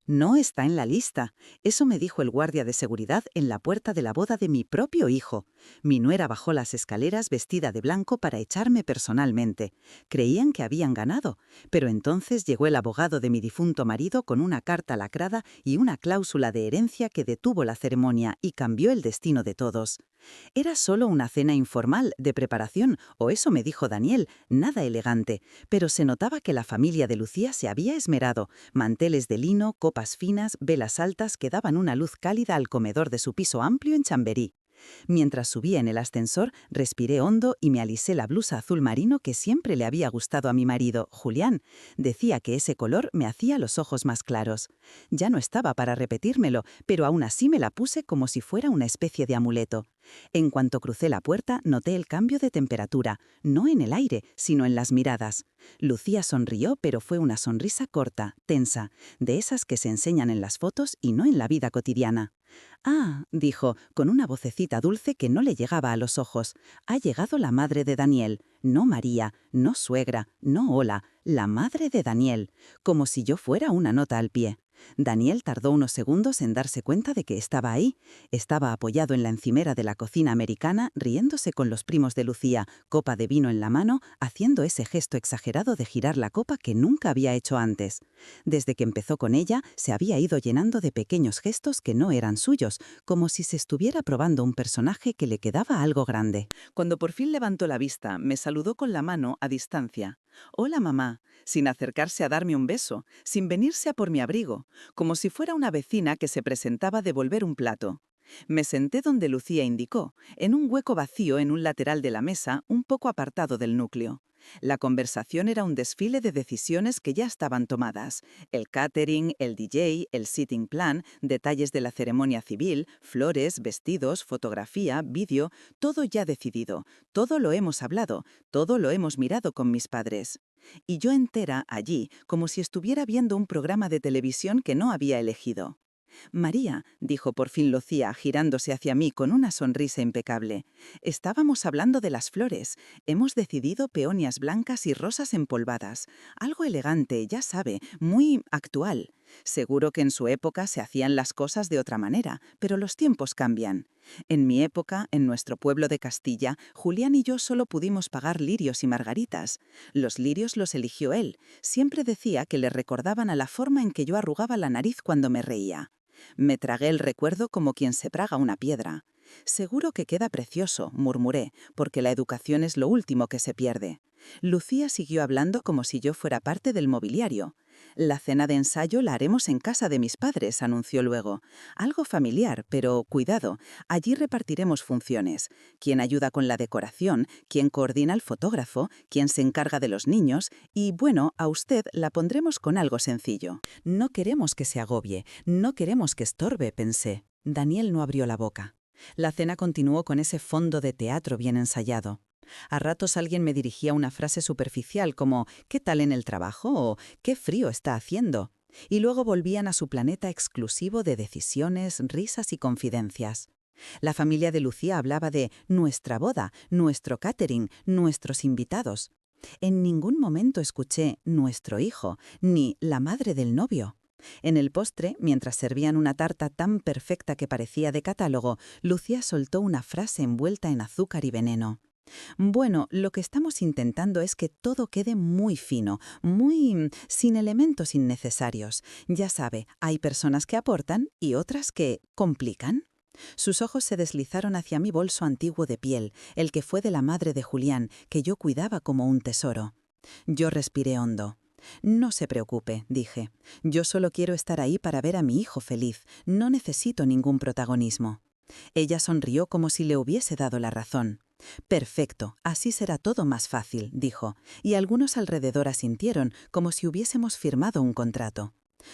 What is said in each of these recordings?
No está en la lista. Eso me dijo el guardia de seguridad en la puerta de la boda de mi propio hijo. Mi nuera bajó las escaleras vestida de blanco para echarme personalmente. Creían que habían ganado, pero entonces llegó el abogado de mi difunto marido con una carta lacrada y una cláusula de herencia que detuvo la ceremonia y cambió el destino de todos. Era solo una cena informal, de preparación, o eso me dijo Daniel, nada elegante, pero se notaba que la familia de Lucía se había esmerado. Manteles de lino, copas finas, velas altas que daban una luz cálida al comedor de su piso amplio en Chamberí. Mientras subía en el ascensor, respiré hondo y me alisé la blusa azul marino que siempre le había gustado a mi marido, Julián. Decía que ese color me hacía los ojos más claros. Ya no estaba para repetírmelo, pero aún así me la puse como si fuera una especie de amuleto. En cuanto crucé la puerta, noté el cambio de temperatura, no en el aire, sino en las miradas. Lucía sonrió, pero fue una sonrisa corta, tensa, de esas que se enseñan en las fotos y no en la vida cotidiana. «Ah», dijo, con una vocecita dulce que no le llegaba a los ojos, «ha llegado la madre de Daniel, no María, no suegra, no hola, la madre de Daniel», como si yo fuera una nota al pie. Daniel tardó unos segundos en darse cuenta de que estaba ahí. Estaba apoyado en la encimera de la cocina americana, riéndose con los primos de Lucía, copa de vino en la mano, haciendo ese gesto exagerado de girar la copa que nunca había hecho antes. Desde que empezó con ella, se había ido llenando de pequeños gestos que no eran suyos, como si se estuviera probando un personaje que le quedaba algo grande. Cuando por fin levantó la vista, me saludó con la mano a distancia. «Hola, mamá», sin acercarse a darme un beso, sin venirse a por mi abrigo, como si fuera una vecina que se presentaba a devolver un plato. Me senté donde Lucía indicó, en un hueco vacío en un lateral de la mesa, un poco apartado del núcleo. La conversación era un desfile de decisiones que ya estaban tomadas. El catering, el DJ, el sitting plan, detalles de la ceremonia civil, flores, vestidos, fotografía, vídeo, todo ya decidido. Todo lo hemos hablado, todo lo hemos mirado con mis padres. Y yo entera allí, como si estuviera viendo un programa de televisión que no había elegido. «María», dijo por fin Lucía, girándose hacia mí con una sonrisa impecable, «estábamos hablando de las flores. Hemos decidido peonias blancas y rosas empolvadas. Algo elegante, ya sabe, muy actual. Seguro que en su época se hacían las cosas de otra manera, pero los tiempos cambian. En mi época, en nuestro pueblo de Castilla, Julián y yo solo pudimos pagar lirios y margaritas. Los lirios los eligió él. Siempre decía que le recordaban a la forma en que yo arrugaba la nariz cuando me reía. Me tragué el recuerdo como quien se traga una piedra. «Seguro que queda precioso», murmuré, porque la educación es lo último que se pierde. Lucía siguió hablando como si yo fuera parte del mobiliario. «La cena de ensayo la haremos en casa de mis padres», anunció luego. «Algo familiar, pero cuidado, allí repartiremos funciones. Quién ayuda con la decoración, quién coordina al fotógrafo, quién se encarga de los niños y, bueno, a usted la pondremos con algo sencillo». «No queremos que se agobie, no queremos que estorbe», pensé. Daniel no abrió la boca. La cena continuó con ese fondo de teatro bien ensayado. A ratos alguien me dirigía una frase superficial como «¿qué tal en el trabajo?» o «¿qué frío está haciendo?». Y luego volvían a su planeta exclusivo de decisiones, risas y confidencias. La familia de Lucía hablaba de «nuestra boda», «nuestro catering», «nuestros invitados». En ningún momento escuché «nuestro hijo», ni «la madre del novio». En el postre, mientras servían una tarta tan perfecta que parecía de catálogo, Lucía soltó una frase envuelta en azúcar y veneno. «Bueno, lo que estamos intentando es que todo quede muy fino, muy sin elementos innecesarios. Ya sabe, hay personas que aportan y otras que complican». Sus ojos se deslizaron hacia mi bolso antiguo de piel, el que fue de la madre de Julián, que yo cuidaba como un tesoro. Yo respiré hondo. «No se preocupe», dije. «Yo solo quiero estar ahí para ver a mi hijo feliz. No necesito ningún protagonismo». Ella sonrió como si le hubiese dado la razón. «Perfecto, así será todo más fácil», dijo, y algunos alrededor asintieron como si hubiésemos firmado un contrato.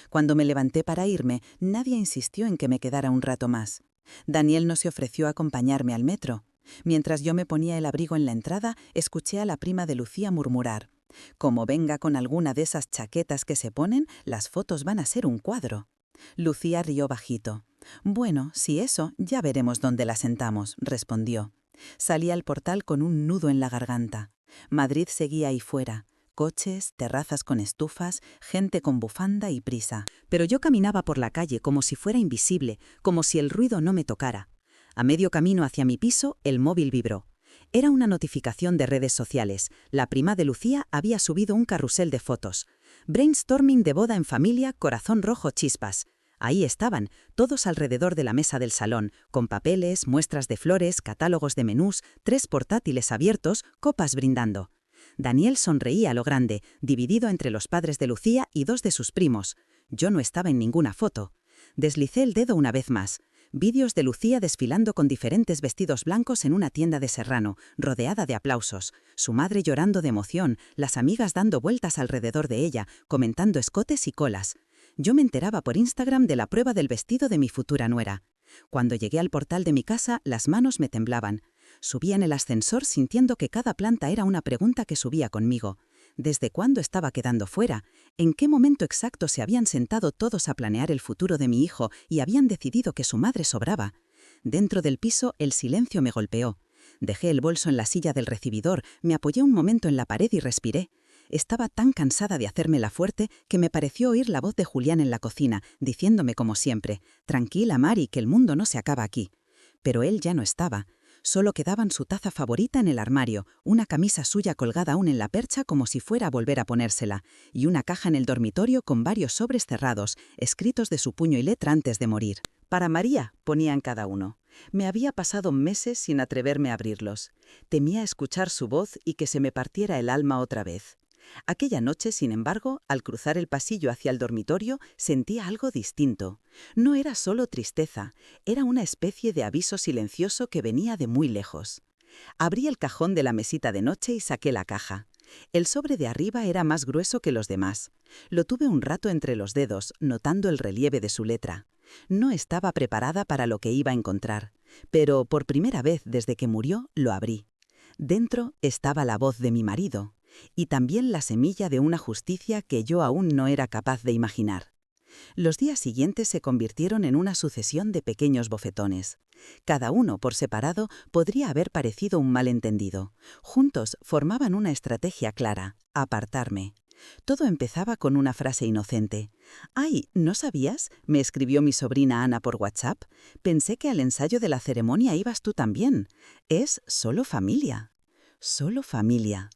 Cuando me levanté para irme, nadie insistió en que me quedara un rato más. Daniel no se ofreció a acompañarme al metro. Mientras yo me ponía el abrigo en la entrada, escuché a la prima de Lucía murmurar: «Como venga con alguna de esas chaquetas que se ponen, las fotos van a ser un cuadro». Lucía rió bajito. «Bueno, si eso, ya veremos dónde la sentamos», respondió. Salí al portal con un nudo en la garganta. Madrid seguía ahí fuera. Coches, terrazas con estufas, gente con bufanda y prisa. Pero yo caminaba por la calle como si fuera invisible, como si el ruido no me tocara. A medio camino hacia mi piso, el móvil vibró. Era una notificación de redes sociales. La prima de Lucía había subido un carrusel de fotos. Brainstorming de boda en familia, corazón rojo, chispas. Ahí estaban, todos alrededor de la mesa del salón, con papeles, muestras de flores, catálogos de menús, 3 portátiles abiertos, copas brindando. Daniel sonreía a lo grande, dividido entre los padres de Lucía y 2 de sus primos. Yo no estaba en ninguna foto. Deslicé el dedo una vez más. Vídeos de Lucía desfilando con diferentes vestidos blancos en una tienda de Serrano, rodeada de aplausos. Su madre llorando de emoción, las amigas dando vueltas alrededor de ella, comentando escotes y colas. Yo me enteraba por Instagram de la prueba del vestido de mi futura nuera. Cuando llegué al portal de mi casa, las manos me temblaban. Subía en el ascensor sintiendo que cada planta era una pregunta que subía conmigo. ¿Desde cuándo estaba quedando fuera? ¿En qué momento exacto se habían sentado todos a planear el futuro de mi hijo y habían decidido que su madre sobraba? Dentro del piso, el silencio me golpeó. Dejé el bolso en la silla del recibidor, me apoyé un momento en la pared y respiré. Estaba tan cansada de hacérmela fuerte que me pareció oír la voz de Julián en la cocina, diciéndome como siempre: «Tranquila, Mari, que el mundo no se acaba aquí». Pero él ya no estaba. Solo quedaban su taza favorita en el armario, una camisa suya colgada aún en la percha como si fuera a volver a ponérsela, y una caja en el dormitorio con varios sobres cerrados, escritos de su puño y letra antes de morir. «Para María», ponían cada uno. Me había pasado meses sin atreverme a abrirlos. Temía escuchar su voz y que se me partiera el alma otra vez. Aquella noche, sin embargo, al cruzar el pasillo hacia el dormitorio, sentía algo distinto. No era solo tristeza, era una especie de aviso silencioso que venía de muy lejos. Abrí el cajón de la mesita de noche y saqué la caja. El sobre de arriba era más grueso que los demás. Lo tuve un rato entre los dedos, notando el relieve de su letra. No estaba preparada para lo que iba a encontrar, pero por primera vez desde que murió, lo abrí. Dentro estaba la voz de mi marido. Y también la semilla de una justicia que yo aún no era capaz de imaginar. Los días siguientes se convirtieron en una sucesión de pequeños bofetones. Cada uno, por separado, podría haber parecido un malentendido. Juntos formaban una estrategia clara: apartarme. Todo empezaba con una frase inocente. «Ay, ¿no sabías?», me escribió mi sobrina Ana por WhatsApp. «Pensé que al ensayo de la ceremonia ibas tú también. Es solo familia». Solo familia.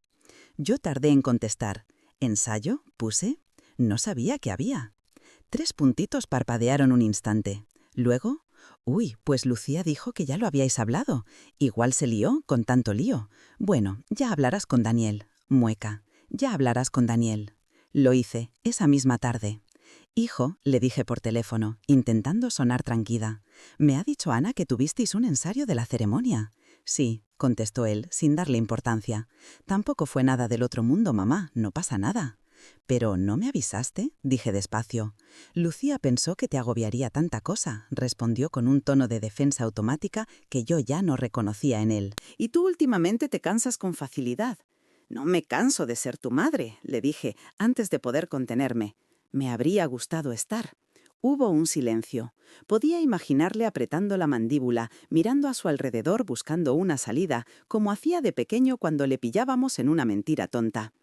Yo tardé en contestar. «¿Ensayo?», puse. No sabía que había. 3 puntitos parpadearon un instante. Luego: «Uy, pues Lucía dijo que ya lo habíais hablado. Igual se lió con tanto lío. Bueno, ya hablarás con Daniel». Mueca. «Ya hablarás con Daniel». Lo hice, esa misma tarde. «Hijo», le dije por teléfono, intentando sonar tranquila, «me ha dicho Ana que tuvisteis un ensayo de la ceremonia». «Sí», contestó él, sin darle importancia. «Tampoco fue nada del otro mundo, mamá, no pasa nada». «¿Pero no me avisaste?», dije despacio. «Lucía pensó que te agobiaría tanta cosa», respondió con un tono de defensa automática que yo ya no reconocía en él. «Y tú últimamente te cansas con facilidad». «No me canso de ser tu madre», le dije, antes de poder contenerme. Me habría gustado estar. Hubo un silencio. Podía imaginarle apretando la mandíbula, mirando a su alrededor buscando una salida, como hacía de pequeño cuando le pillábamos en una mentira tonta.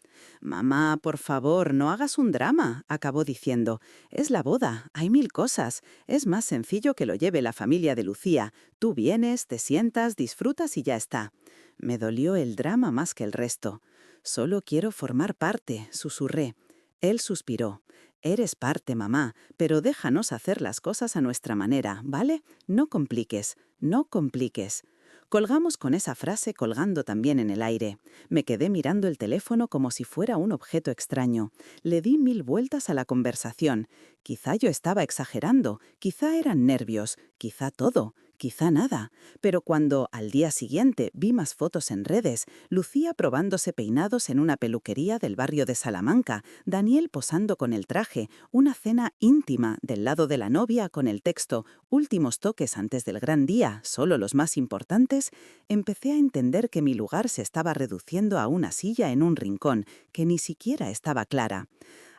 «Mamá, por favor, no hagas un drama», acabó diciendo. «Es la boda, hay 1000 cosas. Es más sencillo que lo lleve la familia de Lucía. Tú vienes, te sientas, disfrutas y ya está». Me dolió el drama más que el resto. «Solo quiero formar parte», susurré. Él suspiró. «Eres parte, mamá, pero déjanos hacer las cosas a nuestra manera, ¿vale? No compliques, no compliques». Colgamos con esa frase colgando también en el aire. Me quedé mirando el teléfono como si fuera un objeto extraño. Le di 1000 vueltas a la conversación. Quizá yo estaba exagerando, quizá eran nervios, quizá todo, quizá nada. Pero cuando, al día siguiente, vi más fotos en redes, Lucía probándose peinados en una peluquería del barrio de Salamanca, Daniel posando con el traje, una cena íntima del lado de la novia con el texto «Últimos toques antes del gran día, solo los más importantes», empecé a entender que mi lugar se estaba reduciendo a una silla en un rincón, que ni siquiera estaba clara.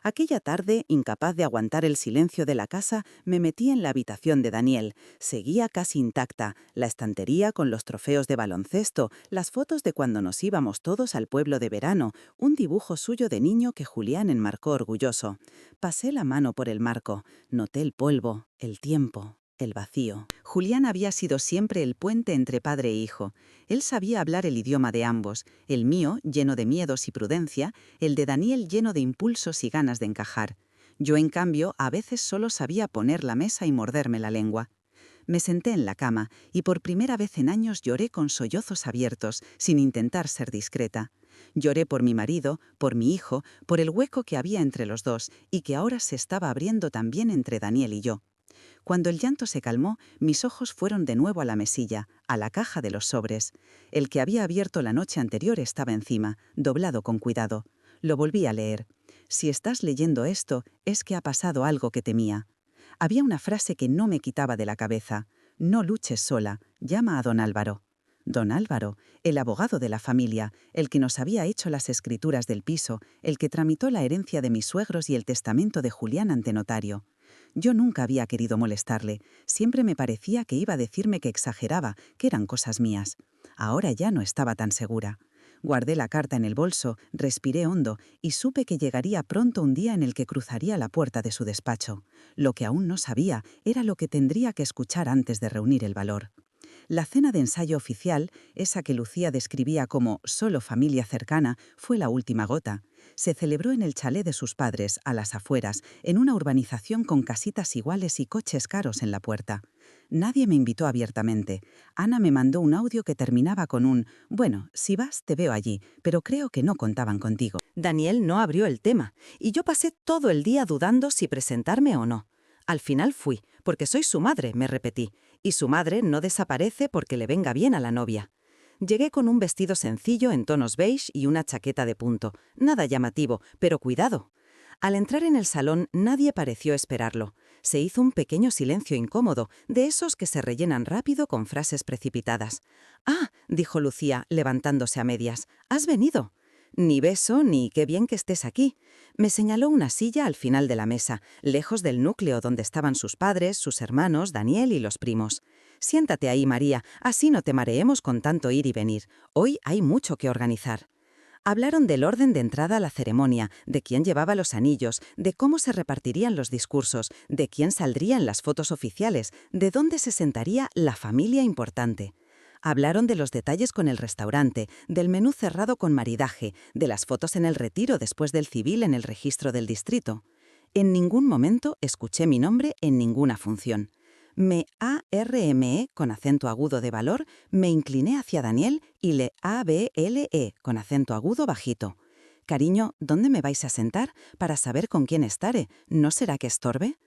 Aquella tarde, incapaz de aguantar el silencio de la casa, me metí en la habitación de Daniel. Seguía casi intacta, la estantería con los trofeos de baloncesto, las fotos de cuando nos íbamos todos al pueblo de verano, un dibujo suyo de niño que Julián enmarcó orgulloso. Pasé la mano por el marco, noté el polvo, el tiempo, el vacío. Julián había sido siempre el puente entre padre e hijo. Él sabía hablar el idioma de ambos, el mío, lleno de miedos y prudencia, el de Daniel lleno de impulsos y ganas de encajar. Yo, en cambio, a veces solo sabía poner la mesa y morderme la lengua. Me senté en la cama y por primera vez en años lloré con sollozos abiertos, sin intentar ser discreta. Lloré por mi marido, por mi hijo, por el hueco que había entre los dos y que ahora se estaba abriendo también entre Daniel y yo. Cuando el llanto se calmó, mis ojos fueron de nuevo a la mesilla, a la caja de los sobres. El que había abierto la noche anterior estaba encima, doblado con cuidado. Lo volví a leer. Si estás leyendo esto, es que ha pasado algo que temía. Había una frase que no me quitaba de la cabeza. No luches sola, llama a don Álvaro. Don Álvaro, el abogado de la familia, el que nos había hecho las escrituras del piso, el que tramitó la herencia de mis suegros y el testamento de Julián ante notario. Yo nunca había querido molestarle, siempre me parecía que iba a decirme que exageraba, que eran cosas mías. Ahora ya no estaba tan segura. Guardé la carta en el bolso, respiré hondo y supe que llegaría pronto un día en el que cruzaría la puerta de su despacho. Lo que aún no sabía era lo que tendría que escuchar antes de reunir el valor. La cena de ensayo oficial, esa que Lucía describía como solo familia cercana, fue la última gota. Se celebró en el chalet de sus padres, a las afueras, en una urbanización con casitas iguales y coches caros en la puerta. Nadie me invitó abiertamente. Ana me mandó un audio que terminaba con un «Bueno, si vas te veo allí, pero creo que no contaban contigo». Daniel no abrió el tema, y yo pasé todo el día dudando si presentarme o no. Al final fui, porque soy su madre, me repetí, y su madre no desaparece porque le venga bien a la novia. Llegué con un vestido sencillo en tonos beige y una chaqueta de punto. Nada llamativo, pero cuidado. Al entrar en el salón nadie pareció esperarlo. Se hizo un pequeño silencio incómodo, de esos que se rellenan rápido con frases precipitadas. «Ah», dijo Lucía, levantándose a medias, «¿has venido?» Ni beso, ni qué bien que estés aquí. Me señaló una silla al final de la mesa, lejos del núcleo donde estaban sus padres, sus hermanos, Daniel y los primos. Siéntate ahí, María, así no te mareemos con tanto ir y venir. Hoy hay mucho que organizar. Hablaron del orden de entrada a la ceremonia, de quién llevaba los anillos, de cómo se repartirían los discursos, de quién saldría en las fotos oficiales, de dónde se sentaría la familia importante. Hablaron de los detalles con el restaurante, del menú cerrado con maridaje, de las fotos en el retiro después del civil en el registro del distrito. En ningún momento escuché mi nombre en ninguna función. Me ARME con acento agudo de valor, me incliné hacia Daniel y le ABLE con acento agudo bajito. «Cariño, ¿dónde me vais a sentar? Para saber con quién estaré. ¿No será que estorbe?»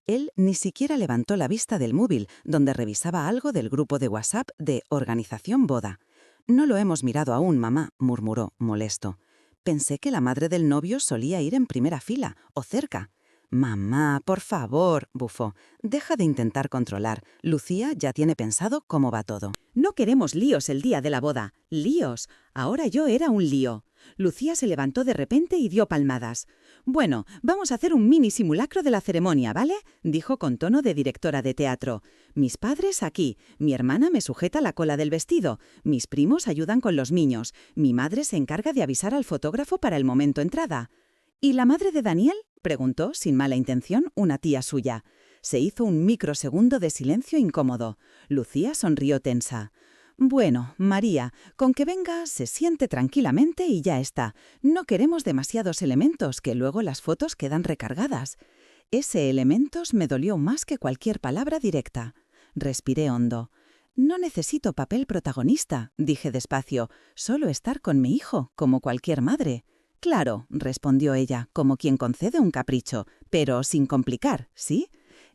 Él ni siquiera levantó la vista del móvil, donde revisaba algo del grupo de WhatsApp de Organización Boda. «No lo hemos mirado aún, mamá», murmuró, molesto. «Pensé que la madre del novio solía ir en primera fila, o cerca». «Mamá, por favor», bufó. «Deja de intentar controlar. Lucía ya tiene pensado cómo va todo». «No queremos líos el día de la boda. Líos. Ahora yo era un lío». Lucía se levantó de repente y dio palmadas. «Bueno, vamos a hacer un mini simulacro de la ceremonia, ¿vale?», dijo con tono de directora de teatro. «Mis padres aquí, mi hermana me sujeta la cola del vestido, mis primos ayudan con los niños, mi madre se encarga de avisar al fotógrafo para el momento entrada». «¿Y la madre de Daniel?», preguntó, sin mala intención, una tía suya. Se hizo un microsegundo de silencio incómodo. Lucía sonrió tensa. «Bueno, María, con que venga, se siente tranquilamente y ya está. No queremos demasiados elementos, que luego las fotos quedan recargadas». Ese elementos me dolió más que cualquier palabra directa. Respiré hondo. «No necesito papel protagonista», dije despacio, «solo estar con mi hijo, como cualquier madre». «Claro», respondió ella, como quien concede un capricho, «pero sin complicar, ¿sí?»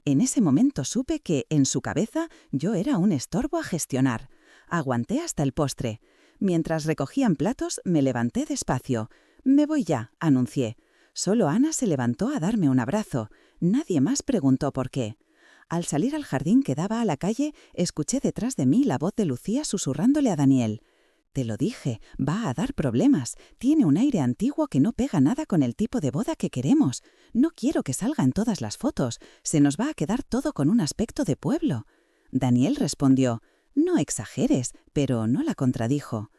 En ese momento supe que, en su cabeza, yo era un estorbo a gestionar. Aguanté hasta el postre. Mientras recogían platos, me levanté despacio. «Me voy ya», anuncié. Solo Ana se levantó a darme un abrazo. Nadie más preguntó por qué. Al salir al jardín que daba a la calle, escuché detrás de mí la voz de Lucía susurrándole a Daniel. Te lo dije, va a dar problemas. Tiene un aire antiguo que no pega nada con el tipo de boda que queremos. No quiero que salga en todas las fotos. Se nos va a quedar todo con un aspecto de pueblo. Daniel respondió, no exageres, pero no la contradijo.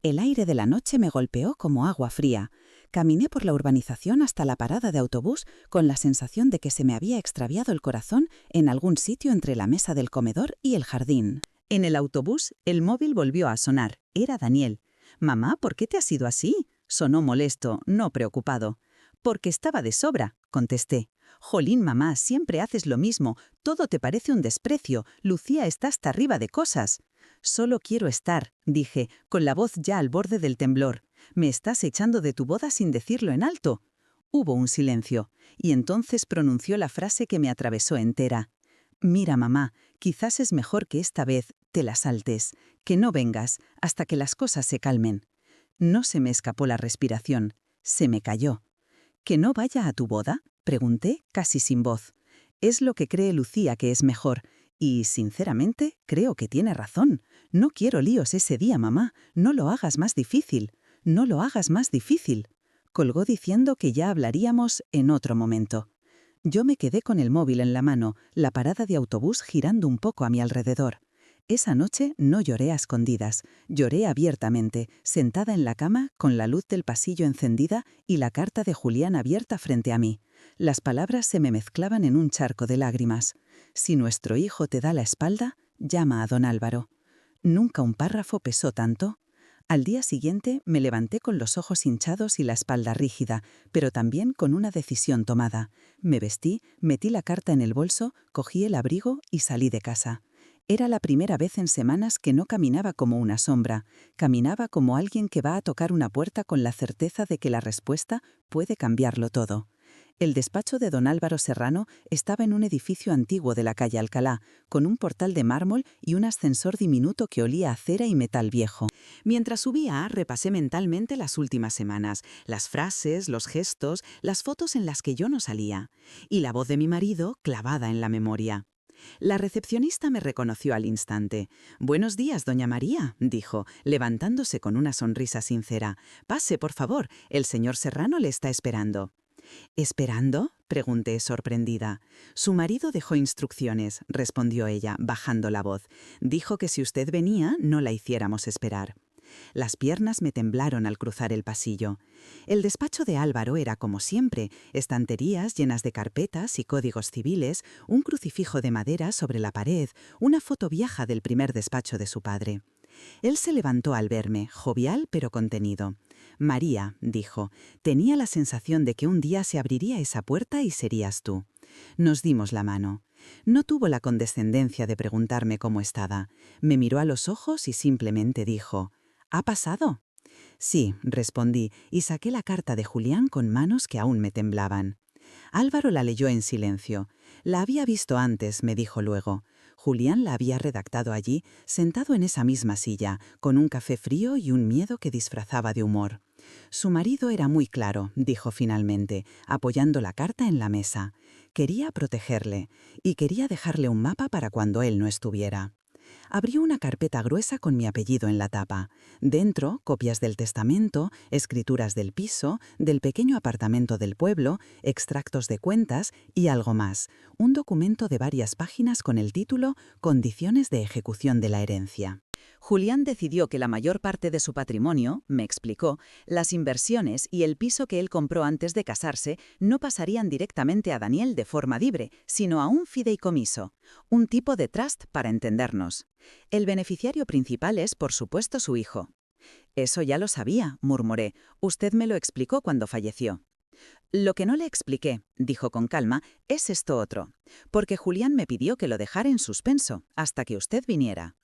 El aire de la noche me golpeó como agua fría. Caminé por la urbanización hasta la parada de autobús con la sensación de que se me había extraviado el corazón en algún sitio entre la mesa del comedor y el jardín. En el autobús, el móvil volvió a sonar. Era Daniel. «Mamá, ¿por qué te has ido así?», sonó molesto, no preocupado. «Porque estaba de sobra», contesté. «Jolín, mamá, siempre haces lo mismo. Todo te parece un desprecio. Lucía está hasta arriba de cosas». «Solo quiero estar», dije, con la voz ya al borde del temblor. «Me estás echando de tu boda sin decirlo en alto». Hubo un silencio, y entonces pronunció la frase que me atravesó entera. «Mira, mamá, quizás es mejor que esta vez te la saltes, que no vengas hasta que las cosas se calmen». No se me escapó la respiración, se me cayó. «¿Que no vaya a tu boda?», pregunté, casi sin voz. «Es lo que cree Lucía que es mejor, y, sinceramente, creo que tiene razón. No quiero líos ese día, mamá, no lo hagas más difícil, no lo hagas más difícil». Colgó diciendo que ya hablaríamos en otro momento. Yo me quedé con el móvil en la mano, la parada de autobús girando un poco a mi alrededor. Esa noche no lloré a escondidas, lloré abiertamente, sentada en la cama con la luz del pasillo encendida y la carta de Julián abierta frente a mí. Las palabras se me mezclaban en un charco de lágrimas. «Si nuestro hijo te da la espalda, llama a don Álvaro». Nunca un párrafo pesó tanto. Al día siguiente me levanté con los ojos hinchados y la espalda rígida, pero también con una decisión tomada. Me vestí, metí la carta en el bolso, cogí el abrigo y salí de casa. Era la primera vez en semanas que no caminaba como una sombra, caminaba como alguien que va a tocar una puerta con la certeza de que la respuesta puede cambiarlo todo. El despacho de don Álvaro Serrano estaba en un edificio antiguo de la calle Alcalá, con un portal de mármol y un ascensor diminuto que olía a cera y metal viejo. Mientras subía, repasé mentalmente las últimas semanas, las frases, los gestos, las fotos en las que yo no salía, y la voz de mi marido clavada en la memoria. La recepcionista me reconoció al instante. «Buenos días, doña María», dijo, levantándose con una sonrisa sincera. «Pase, por favor, el señor Serrano le está esperando». «¿Esperando?», pregunté sorprendida. «Su marido dejó instrucciones», respondió ella, bajando la voz. «Dijo que si usted venía, no la hiciéramos esperar». Las piernas me temblaron al cruzar el pasillo. El despacho de Álvaro era como siempre, estanterías llenas de carpetas y códigos civiles, un crucifijo de madera sobre la pared, una foto vieja del primer despacho de su padre. Él se levantó al verme, jovial pero contenido. «María», dijo, «tenía la sensación de que un día se abriría esa puerta y serías tú». Nos dimos la mano. No tuvo la condescendencia de preguntarme cómo estaba. Me miró a los ojos y simplemente dijo: «¿Ha pasado?». «Sí», respondí, y saqué la carta de Julián con manos que aún me temblaban. Álvaro la leyó en silencio. «La había visto antes», me dijo luego. Julián la había redactado allí, sentado en esa misma silla, con un café frío y un miedo que disfrazaba de humor. «Su marido era muy claro», dijo finalmente, apoyando la carta en la mesa. «Quería protegerle, y quería dejarle un mapa para cuando él no estuviera». Abrió una carpeta gruesa con mi apellido en la tapa. Dentro, copias del testamento, escrituras del piso, del pequeño apartamento del pueblo, extractos de cuentas y algo más. Un documento de varias páginas con el título «Condiciones de ejecución de la herencia». Julián decidió que la mayor parte de su patrimonio, me explicó, las inversiones y el piso que él compró antes de casarse no pasarían directamente a Daniel de forma libre, sino a un fideicomiso, un tipo de trust para entendernos. El beneficiario principal es, por supuesto, su hijo. «Eso ya lo sabía», murmuré. «Usted me lo explicó cuando falleció». «Lo que no le expliqué», dijo con calma, «es esto otro, porque Julián me pidió que lo dejara en suspenso hasta que usted viniera».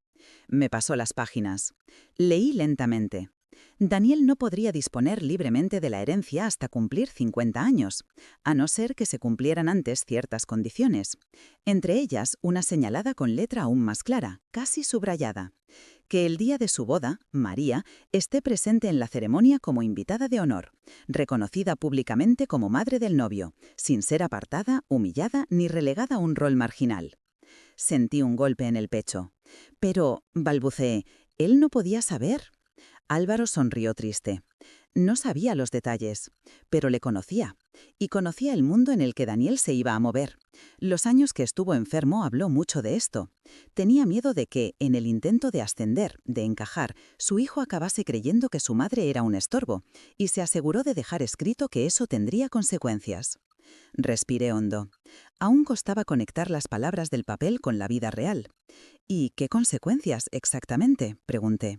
Me pasó las páginas. Leí lentamente. Daniel no podría disponer libremente de la herencia hasta cumplir 50 años, a no ser que se cumplieran antes ciertas condiciones. Entre ellas, una señalada con letra aún más clara, casi subrayada. Que el día de su boda, María, esté presente en la ceremonia como invitada de honor, reconocida públicamente como madre del novio, sin ser apartada, humillada ni relegada a un rol marginal. Sentí un golpe en el pecho. «Pero», balbuceé, «él no podía saber». Álvaro sonrió triste. No sabía los detalles, pero le conocía. Y conocía el mundo en el que Daniel se iba a mover. Los años que estuvo enfermo habló mucho de esto. Tenía miedo de que, en el intento de ascender, de encajar, su hijo acabase creyendo que su madre era un estorbo, y se aseguró de dejar escrito que eso tendría consecuencias. Respiré hondo. Aún costaba conectar las palabras del papel con la vida real. ¿Y qué consecuencias exactamente?, pregunté.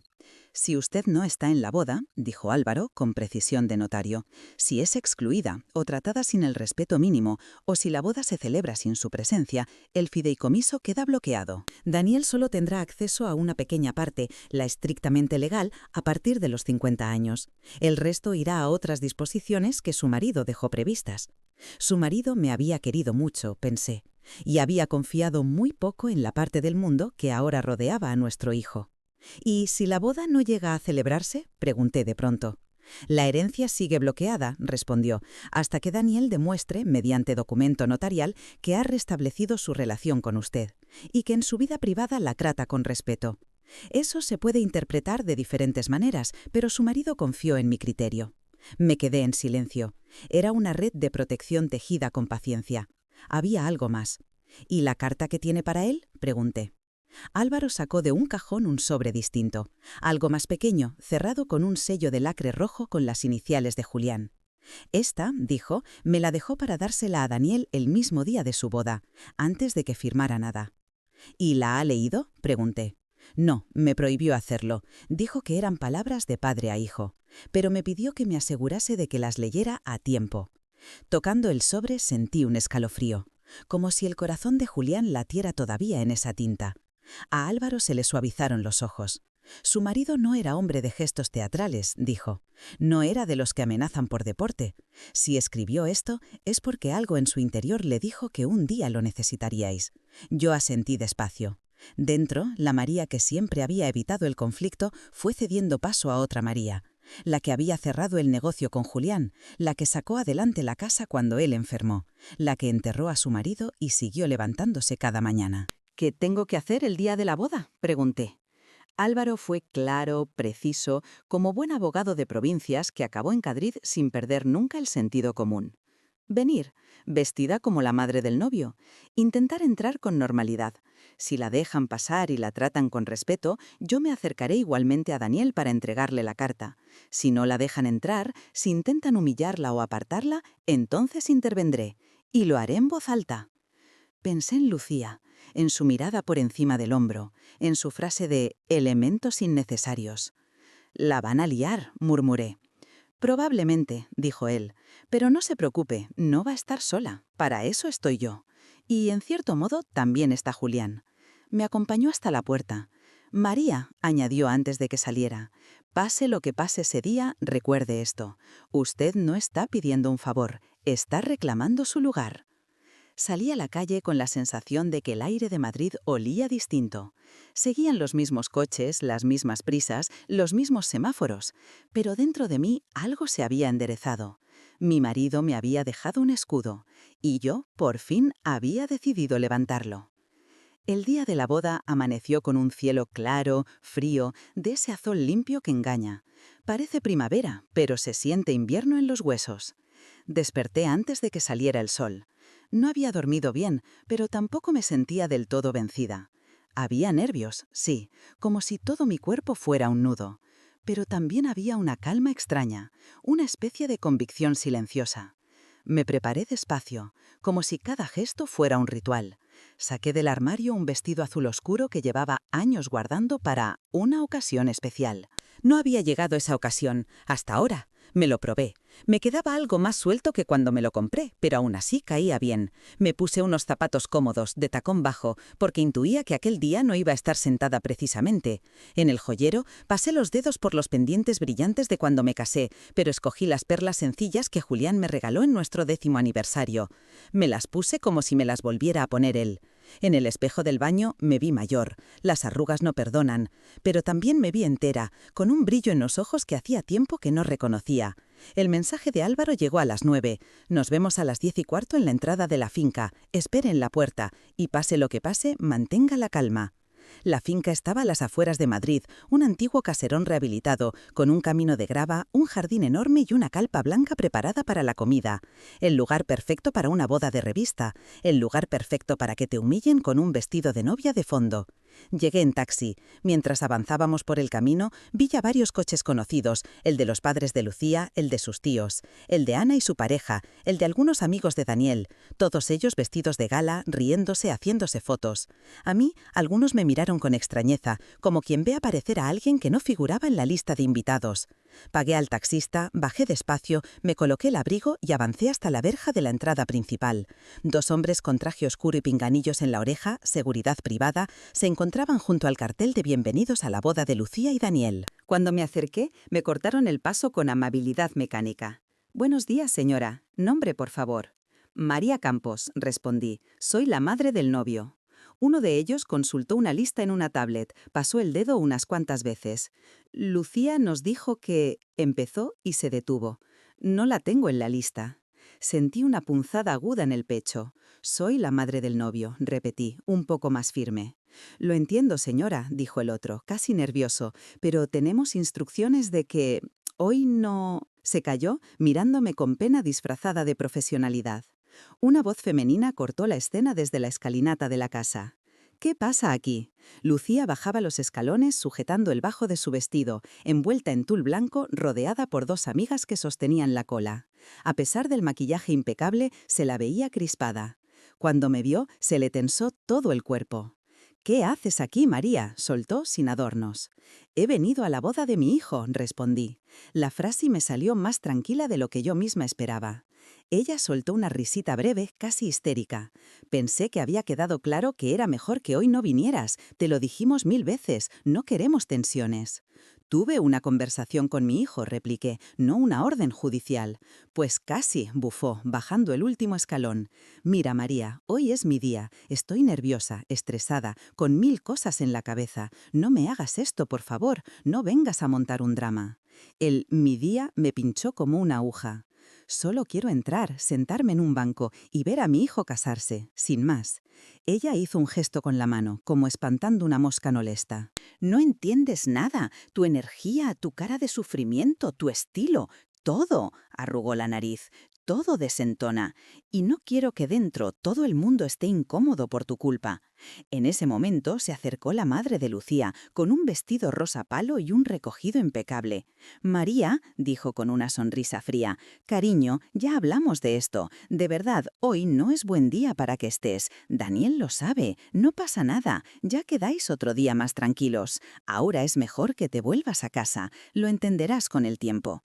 Si usted no está en la boda, dijo Álvaro con precisión de notario, si es excluida o tratada sin el respeto mínimo, o si la boda se celebra sin su presencia, el fideicomiso queda bloqueado. Daniel solo tendrá acceso a una pequeña parte, la estrictamente legal, a partir de los 50 años. El resto irá a otras disposiciones que su marido dejó previstas. Su marido me había querido mucho, pensé, y había confiado muy poco en la parte del mundo que ahora rodeaba a nuestro hijo. ¿Y si la boda no llega a celebrarse?, pregunté de pronto. La herencia sigue bloqueada, respondió, hasta que Daniel demuestre, mediante documento notarial, que ha restablecido su relación con usted, y que en su vida privada la trata con respeto. Eso se puede interpretar de diferentes maneras, pero su marido confió en mi criterio. Me quedé en silencio. Era una red de protección tejida con paciencia. Había algo más. ¿Y la carta que tiene para él?, pregunté. Álvaro sacó de un cajón un sobre distinto, algo más pequeño, cerrado con un sello de lacre rojo con las iniciales de Julián. Esta, dijo, me la dejó para dársela a Daniel el mismo día de su boda, antes de que firmara nada. ¿Y la ha leído?, pregunté. No, me prohibió hacerlo. Dijo que eran palabras de padre a hijo, pero me pidió que me asegurase de que las leyera a tiempo. Tocando el sobre sentí un escalofrío, como si el corazón de Julián latiera todavía en esa tinta. A Álvaro se le suavizaron los ojos. Su marido no era hombre de gestos teatrales, dijo. No era de los que amenazan por deporte. Si escribió esto, es porque algo en su interior le dijo que un día lo necesitaríais. Yo asentí despacio. Dentro, la María que siempre había evitado el conflicto fue cediendo paso a otra María, la que había cerrado el negocio con Julián, la que sacó adelante la casa cuando él enfermó, la que enterró a su marido y siguió levantándose cada mañana. ¿Qué tengo que hacer el día de la boda?, pregunté. Álvaro fue claro, preciso, como buen abogado de provincias que acabó en Cadrid sin perder nunca el sentido común. Venir, vestida como la madre del novio. Intentar entrar con normalidad. Si la dejan pasar y la tratan con respeto, yo me acercaré igualmente a Daniel para entregarle la carta. Si no la dejan entrar, si intentan humillarla o apartarla, entonces intervendré. Y lo haré en voz alta. Pensé en Lucía, en su mirada por encima del hombro, en su frase de elementos innecesarios. «La van a liar», murmuré. «Probablemente», dijo él, «pero no se preocupe, no va a estar sola, para eso estoy yo. Y, en cierto modo, también está Julián». Me acompañó hasta la puerta. «María», añadió antes de que saliera, «pase lo que pase ese día, recuerde esto. Usted no está pidiendo un favor, está reclamando su lugar». Salí a la calle con la sensación de que el aire de Madrid olía distinto. Seguían los mismos coches, las mismas prisas, los mismos semáforos, pero dentro de mí algo se había enderezado. Mi marido me había dejado un escudo, y yo, por fin, había decidido levantarlo. El día de la boda amaneció con un cielo claro, frío, de ese azul limpio que engaña. Parece primavera, pero se siente invierno en los huesos. Desperté antes de que saliera el sol. No había dormido bien, pero tampoco me sentía del todo vencida. Había nervios, sí, como si todo mi cuerpo fuera un nudo. Pero también había una calma extraña, una especie de convicción silenciosa. Me preparé despacio, como si cada gesto fuera un ritual. Saqué del armario un vestido azul oscuro que llevaba años guardando para una ocasión especial. No había llegado esa ocasión, hasta ahora. Me lo probé. Me quedaba algo más suelto que cuando me lo compré, pero aún así caía bien. Me puse unos zapatos cómodos, de tacón bajo, porque intuía que aquel día no iba a estar sentada precisamente. En el joyero pasé los dedos por los pendientes brillantes de cuando me casé, pero escogí las perlas sencillas que Julián me regaló en nuestro 10º aniversario. Me las puse como si me las volviera a poner él. En el espejo del baño me vi mayor, las arrugas no perdonan, pero también me vi entera, con un brillo en los ojos que hacía tiempo que no reconocía. El mensaje de Álvaro llegó a las 9. Nos vemos a las 10:15 en la entrada de la finca. Espere en la puerta y pase lo que pase, mantenga la calma. La finca estaba a las afueras de Madrid, un antiguo caserón rehabilitado, con un camino de grava, un jardín enorme y una carpa blanca preparada para la comida. El lugar perfecto para una boda de revista, el lugar perfecto para que te humillen con un vestido de novia de fondo. Llegué en taxi. Mientras avanzábamos por el camino, vi ya varios coches conocidos, el de los padres de Lucía, el de sus tíos, el de Ana y su pareja, el de algunos amigos de Daniel, todos ellos vestidos de gala, riéndose, haciéndose fotos. A mí, algunos me miraron con extrañeza, como quien ve aparecer a alguien que no figuraba en la lista de invitados. Pagué al taxista, bajé despacio, me coloqué el abrigo y avancé hasta la verja de la entrada principal. Dos hombres con traje oscuro y pinganillos en la oreja, seguridad privada, se encontraban junto al cartel de bienvenidos a la boda de Lucía y Daniel. Cuando me acerqué, me cortaron el paso con amabilidad mecánica. «Buenos días, señora. Nombre, por favor». «María Campos», respondí. «Soy la madre del novio». Uno de ellos consultó una lista en una tablet, pasó el dedo unas cuantas veces. «Lucía nos dijo que...» empezó y se detuvo. «No la tengo en la lista». Sentí una punzada aguda en el pecho. «Soy la madre del novio», repetí, un poco más firme. «Lo entiendo, señora», dijo el otro, casi nervioso, «pero tenemos instrucciones de que... hoy no...». Se calló, mirándome con pena disfrazada de profesionalidad. Una voz femenina cortó la escena desde la escalinata de la casa. «¿Qué pasa aquí?» Lucía bajaba los escalones sujetando el bajo de su vestido, envuelta en tul blanco, rodeada por dos amigas que sostenían la cola. A pesar del maquillaje impecable, se la veía crispada. Cuando me vio, se le tensó todo el cuerpo. «¿Qué haces aquí, María?», soltó sin adornos. «He venido a la boda de mi hijo», respondí. La frase me salió más tranquila de lo que yo misma esperaba. Ella soltó una risita breve, casi histérica. «Pensé que había quedado claro que era mejor que hoy no vinieras. Te lo dijimos 1000 veces. No queremos tensiones». «Tuve una conversación con mi hijo», repliqué, «no una orden judicial». «Pues casi», bufó, bajando el último escalón. «Mira, María, hoy es mi día. Estoy nerviosa, estresada, con 1000 cosas en la cabeza. No me hagas esto, por favor. No vengas a montar un drama». El «mi día» me pinchó como una aguja. «Solo quiero entrar, sentarme en un banco y ver a mi hijo casarse, sin más». Ella hizo un gesto con la mano, como espantando una mosca molesta. «No entiendes nada. Tu energía, tu cara de sufrimiento, tu estilo, todo», arrugó la nariz. «Todo desentona. Y no quiero que dentro todo el mundo esté incómodo por tu culpa». En ese momento se acercó la madre de Lucía, con un vestido rosa palo y un recogido impecable. «María», dijo con una sonrisa fría, «cariño, ya hablamos de esto. De verdad, hoy no es buen día para que estés. Daniel lo sabe. No pasa nada. Ya quedáis otro día más tranquilos. Ahora es mejor que te vuelvas a casa. Lo entenderás con el tiempo».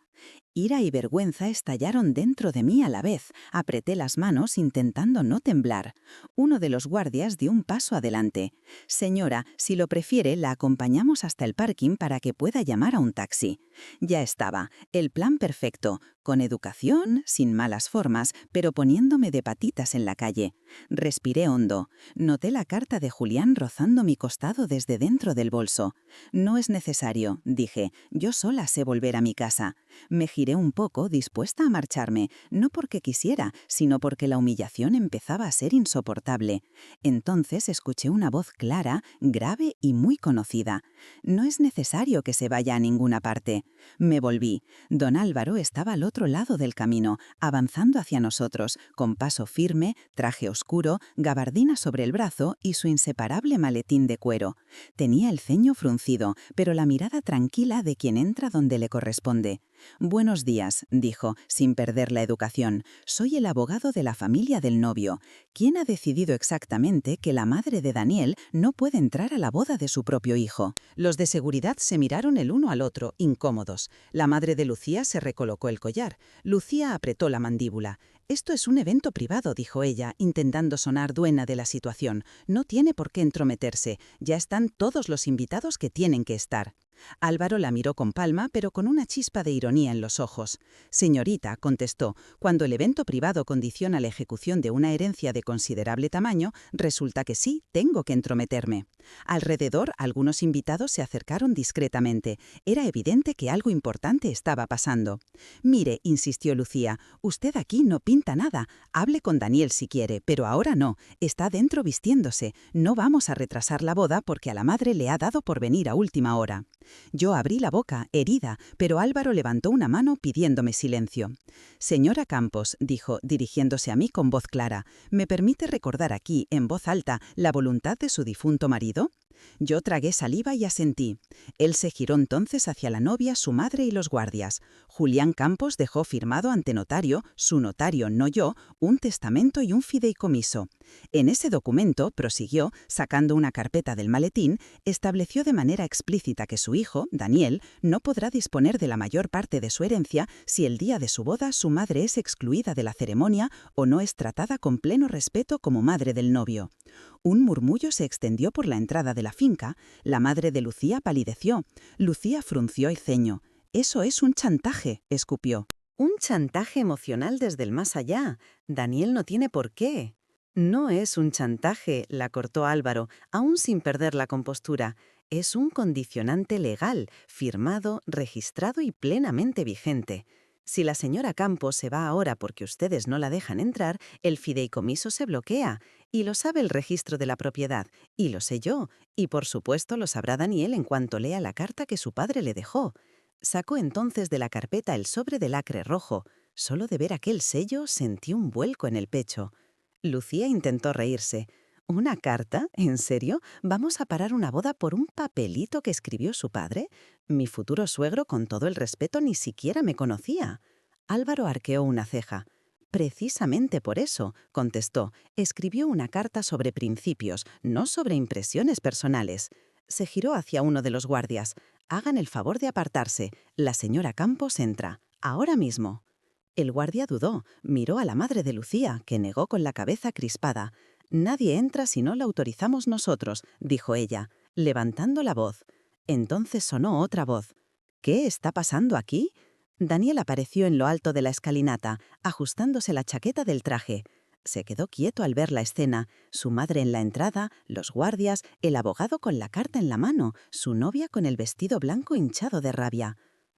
Ira y vergüenza estallaron dentro de mí a la vez. Apreté las manos intentando no temblar. Uno de los guardias dio un paso adelante. «Señora, si lo prefiere, la acompañamos hasta el parking para que pueda llamar a un taxi». Ya estaba, el plan perfecto, con educación, sin malas formas, pero poniéndome de patitas en la calle. Respiré hondo. Noté la carta de Julián rozando mi costado desde dentro del bolso. «No es necesario», dije, «yo sola sé volver a mi casa». Me giré un poco, dispuesta a marcharme, no porque quisiera, sino porque la humillación empezaba a ser insoportable. Entonces escuché una voz clara, grave y muy conocida. «No es necesario que se vaya a ninguna parte». Me volví. Don Álvaro estaba al otro lado del camino, avanzando hacia nosotros, con paso firme, traje oscuro, gabardina sobre el brazo y su inseparable maletín de cuero. Tenía el ceño fruncido, pero la mirada tranquila de quien entra donde le corresponde. «Buenos días», dijo, sin perder la educación. «Soy el abogado de la familia del novio. ¿Quién ha decidido exactamente que la madre de Daniel no puede entrar a la boda de su propio hijo?» Los de seguridad se miraron el uno al otro, incómodos. La madre de Lucía se recolocó el collar. Lucía apretó la mandíbula. «Esto es un evento privado», dijo ella, intentando sonar dueña de la situación. «No tiene por qué entrometerse. Ya están todos los invitados que tienen que estar». Álvaro la miró con calma, pero con una chispa de ironía en los ojos. «Señorita», contestó, «cuando el evento privado condiciona la ejecución de una herencia de considerable tamaño, resulta que sí, tengo que entrometerme». Alrededor, algunos invitados se acercaron discretamente. Era evidente que algo importante estaba pasando. «Mire», insistió Lucía, «usted aquí no pinta nada. Hable con Daniel si quiere, pero ahora no. Está dentro vistiéndose. No vamos a retrasar la boda porque a la madre le ha dado por venir a última hora». Yo abrí la boca, herida, pero Álvaro levantó una mano pidiéndome silencio. «Señora Campos», dijo, dirigiéndose a mí con voz clara, «¿me permite recordar aquí, en voz alta, la voluntad de su difunto marido?». Yo tragué saliva y asentí. Él se giró entonces hacia la novia, su madre y los guardias. Julián Campos dejó firmado ante notario, su notario, no yo, un testamento y un fideicomiso. En ese documento, prosiguió, sacando una carpeta del maletín, estableció de manera explícita que su hijo, Daniel, no podrá disponer de la mayor parte de su herencia si el día de su boda su madre es excluida de la ceremonia o no es tratada con pleno respeto como madre del novio. Un murmullo se extendió por la entrada de la finca. La madre de Lucía palideció. Lucía frunció el ceño. «Eso es un chantaje», escupió. «Un chantaje emocional desde el más allá. Daniel no tiene por qué». «No es un chantaje», la cortó Álvaro, aún sin perder la compostura. «Es un condicionante legal, firmado, registrado y plenamente vigente. Si la señora Campos se va ahora porque ustedes no la dejan entrar, el fideicomiso se bloquea. Y lo sabe el registro de la propiedad, y lo sé yo, y por supuesto lo sabrá Daniel en cuanto lea la carta que su padre le dejó». Sacó entonces de la carpeta el sobre de lacre rojo. Solo de ver aquel sello sentí un vuelco en el pecho. Lucía intentó reírse. «¿Una carta? ¿En serio? ¿Vamos a parar una boda por un papelito que escribió su padre? Mi futuro suegro, con todo el respeto, ni siquiera me conocía». Álvaro arqueó una ceja. «Precisamente por eso», contestó, «escribió una carta sobre principios, no sobre impresiones personales». Se giró hacia uno de los guardias. «Hagan el favor de apartarse. La señora Campos entra. Ahora mismo». El guardia dudó, miró a la madre de Lucía, que negó con la cabeza crispada. «Nadie entra si no la autorizamos nosotros», dijo ella, levantando la voz. Entonces sonó otra voz. «¿Qué está pasando aquí?». Daniel apareció en lo alto de la escalinata, ajustándose la chaqueta del traje. Se quedó quieto al ver la escena, su madre en la entrada, los guardias, el abogado con la carta en la mano, su novia con el vestido blanco hinchado de rabia.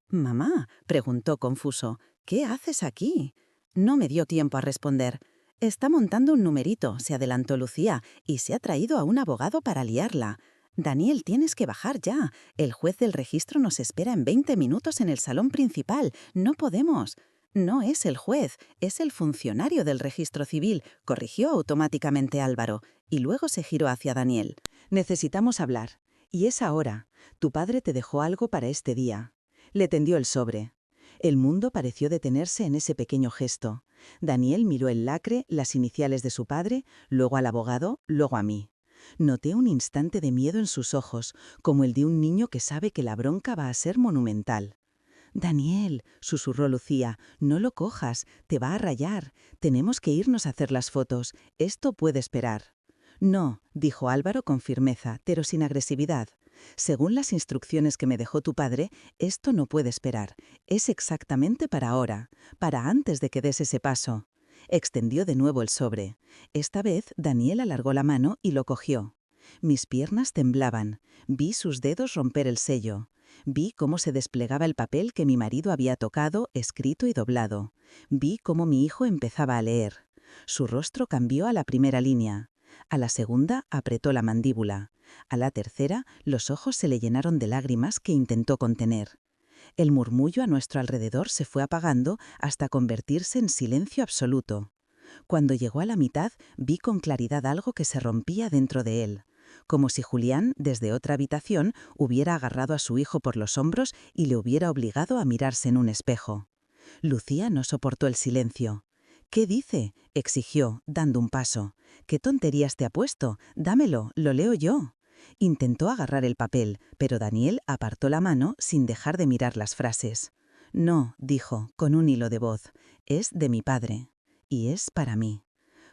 «Mamá», preguntó confuso, «¿qué haces aquí?». No me dio tiempo a responder. «Está montando un numerito», se adelantó Lucía, «y se ha traído a un abogado para liarla. Daniel, tienes que bajar ya. El juez del registro nos espera en 20 minutos en el salón principal. No podemos». «No es el juez, es el funcionario del registro civil», corrigió automáticamente Álvaro, y luego se giró hacia Daniel. «Necesitamos hablar. Y es ahora. Tu padre te dejó algo para este día». Le tendió el sobre. El mundo pareció detenerse en ese pequeño gesto. Daniel miró el lacre, las iniciales de su padre, luego al abogado, luego a mí. Noté un instante de miedo en sus ojos, como el de un niño que sabe que la bronca va a ser monumental. «Daniel», susurró Lucía, «no lo cojas, te va a rayar. Tenemos que irnos a hacer las fotos. Esto puede esperar». «No», dijo Álvaro con firmeza, pero sin agresividad. «Según las instrucciones que me dejó tu padre, esto no puede esperar. Es exactamente para ahora, para antes de que des ese paso». Extendió de nuevo el sobre. Esta vez Daniel alargó la mano y lo cogió. Mis piernas temblaban. Vi sus dedos romper el sello. Vi cómo se desplegaba el papel que mi marido había tocado, escrito y doblado. Vi cómo mi hijo empezaba a leer. Su rostro cambió a la primera línea. A la segunda apretó la mandíbula. A la tercera, los ojos se le llenaron de lágrimas que intentó contener. El murmullo a nuestro alrededor se fue apagando hasta convertirse en silencio absoluto. Cuando llegó a la mitad, vi con claridad algo que se rompía dentro de él, como si Julián, desde otra habitación, hubiera agarrado a su hijo por los hombros y le hubiera obligado a mirarse en un espejo. Lucía no soportó el silencio. «¿Qué dice?», exigió, dando un paso. «¿Qué tonterías te ha puesto? Dámelo, lo leo yo». Intentó agarrar el papel, pero Daniel apartó la mano sin dejar de mirar las frases. «No», dijo, con un hilo de voz, «es de mi padre. Y es para mí».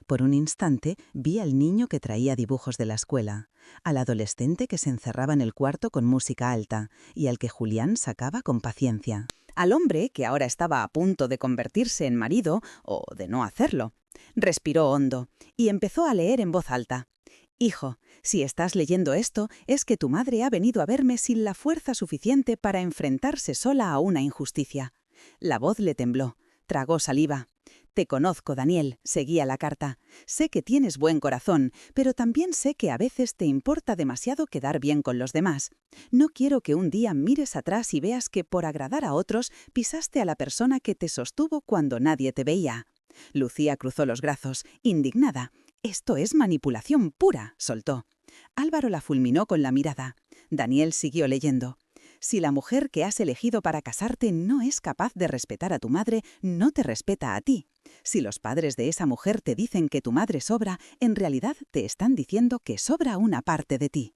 Por un instante vi al niño que traía dibujos de la escuela, al adolescente que se encerraba en el cuarto con música alta y al que Julián sacaba con paciencia, al hombre que ahora estaba a punto de convertirse en marido o de no hacerlo. Respiró hondo y empezó a leer en voz alta. «Hijo, si estás leyendo esto, es que tu madre ha venido a verme sin la fuerza suficiente para enfrentarse sola a una injusticia». La voz le tembló. Tragó saliva. «Te conozco, Daniel», seguía la carta. «Sé que tienes buen corazón, pero también sé que a veces te importa demasiado quedar bien con los demás. No quiero que un día mires atrás y veas que por agradar a otros pisaste a la persona que te sostuvo cuando nadie te veía». Lucía cruzó los brazos, indignada. «Esto es manipulación pura», soltó. Álvaro la fulminó con la mirada. Daniel siguió leyendo. «Si la mujer que has elegido para casarte no es capaz de respetar a tu madre, no te respeta a ti. Si los padres de esa mujer te dicen que tu madre sobra, en realidad te están diciendo que sobra una parte de ti».